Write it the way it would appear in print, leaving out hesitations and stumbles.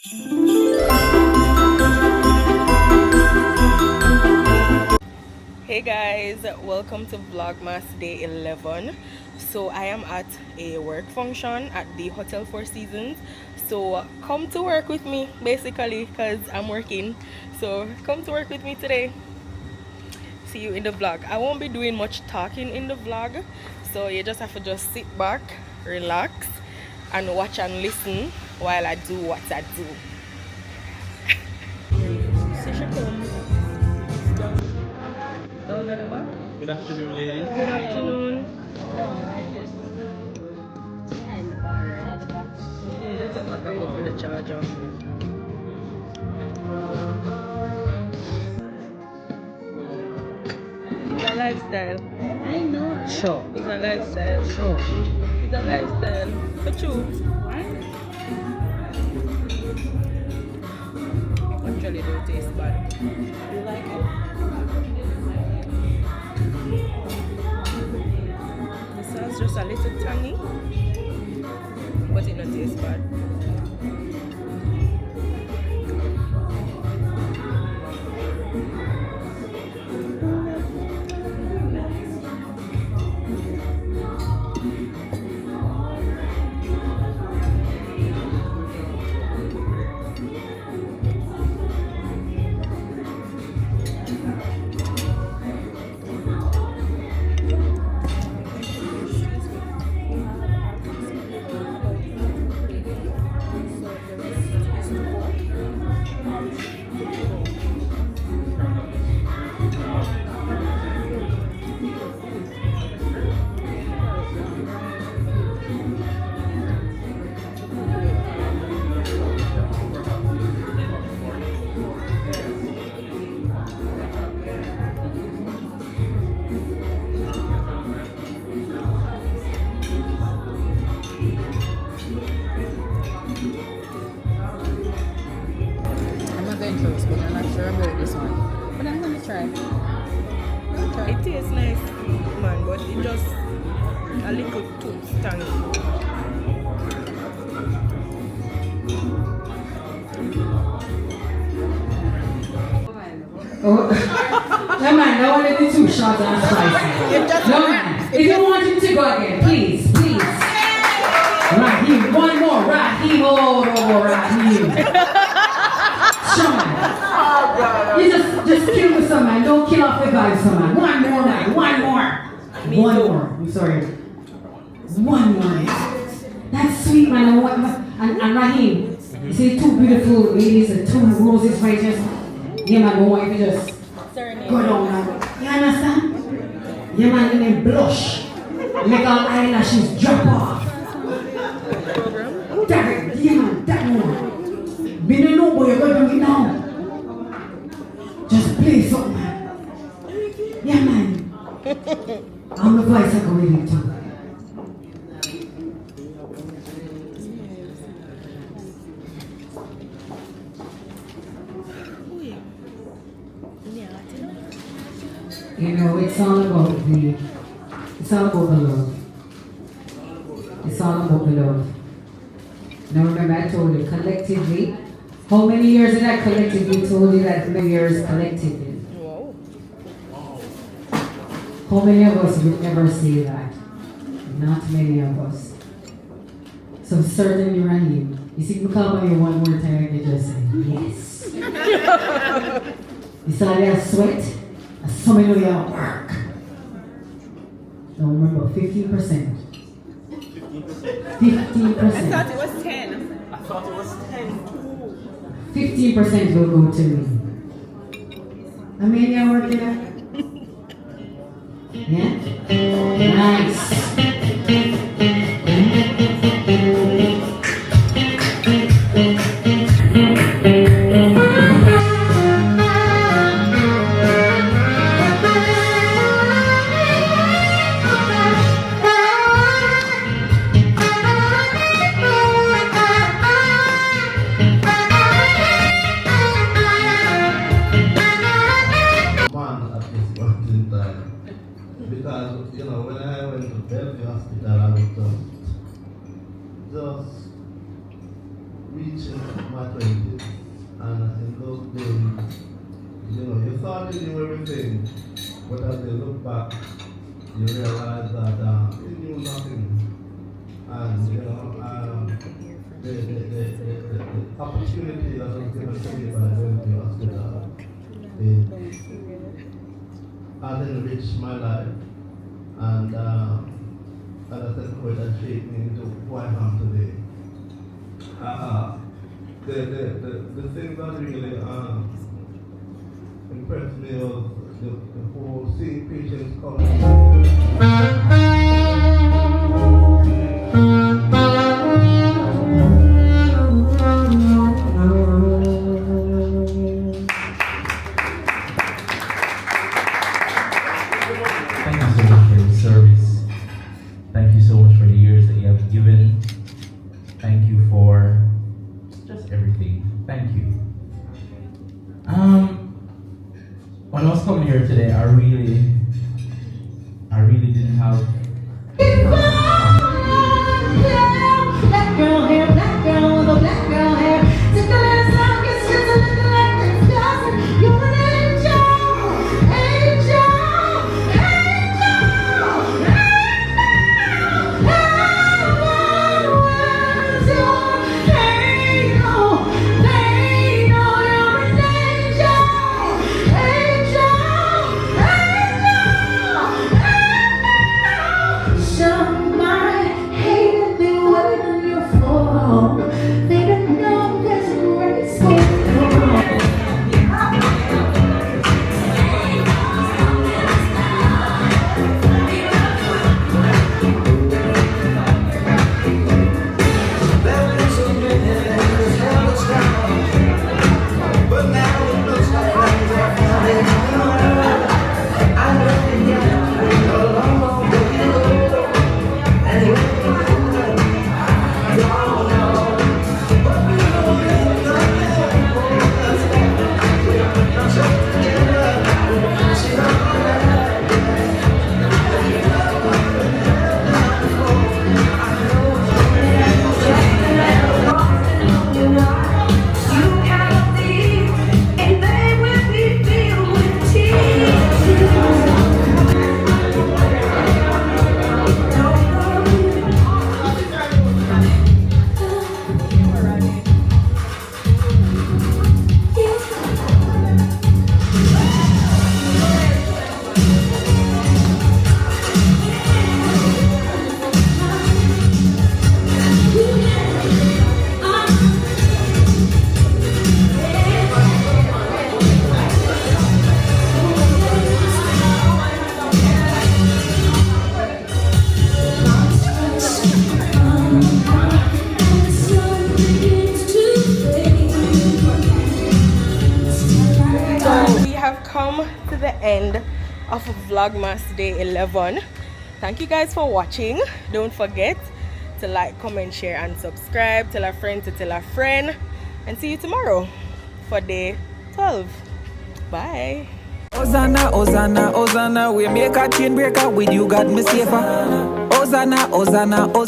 Hey guys, welcome to Vlogmas Day 11. So I am at a work function at the Hotel Four Seasons. So come to work with me basically because I'm working. So come to work with me today. See you in the vlog. I won't be doing much talking in the vlog. So you just have to just sit back, relax and watch and listen while I do what I do. Good afternoon, ladies. Good afternoon. The charger. It's a lifestyle. I know. Sure. It's a lifestyle. Sure. It's a lifestyle. For true. Actually, don't taste bad. You like it? The sauce just a little tangy, but it don't taste bad. But I'm not sure about this one. But I'm gonna try. It tastes nice, man, but it just a little too tangy. Oh, no man, that one is too short and spicy. No man, if you want him to go again, please, please. Raheem, one more, Raheem, oh, Raheem. Sure man. You just kill with some man, don't kill off the vibes, some man. One more man, one more. One more, I'm sorry. One more. That's sweet man, and Raheem, you see two beautiful ladies and two roses right here. Yeah man, don't want you to just go down now. You understand? Yeah man, and then blush. Make our eyelashes drop off. That, yeah man, that one. Be no know, boy, you're going to do it now. Just play something man. Yeah man. I'm the voice I go with you too. You know, it's all about the love. It's all about the love. Now remember I told you, collectively, how many years did I collectively told you that many years collectively? Wow. How many of us would ever say that? Not many of us. So certainly Raheem, you see me call on you one more time and you just say, yes. You saw that sweat? Some of you are work. Now remember, 15%. 15%. I thought it was 10. I thought it was 10 too. 15% will go to me. How many are working at? Yeah? Nice. Because, you know, when I went to Bellevue Hospital, I was just reaching reaching my 20s, and in those days, you know, you thought you knew everything, but as you look back, you realize that you knew nothing. And, you know, the opportunity that was given to me by going to hospital has enriched my life, and as I said, it has shaped me into who I am today. The thing that really impressed me was the whole seeing patients coming. Thank you so much for your service. Thank you so much for the years that you have given. Thank you for just everything. Thank you. When I was coming here today, I really didn't have. Black girl hair, black girl with a black girl hair. Just a little song, it's just a little like this cousin. You're an angel, angel, angel, angel. Where's your halo? They know you're an angel, angel, angel. Some might hate it, they wait on your fall. They don't know there's a race going on. We have come to the end of Vlogmas Day 11. Thank you guys for watching. Don't forget to like, comment, share and subscribe. Tell a friend to tell a friend, and see you tomorrow for day 12. Bye. Hosanna, Hosanna, Hosanna, we make a chain breaker with you, got me safer. Hosanna, Hosanna, Hosanna.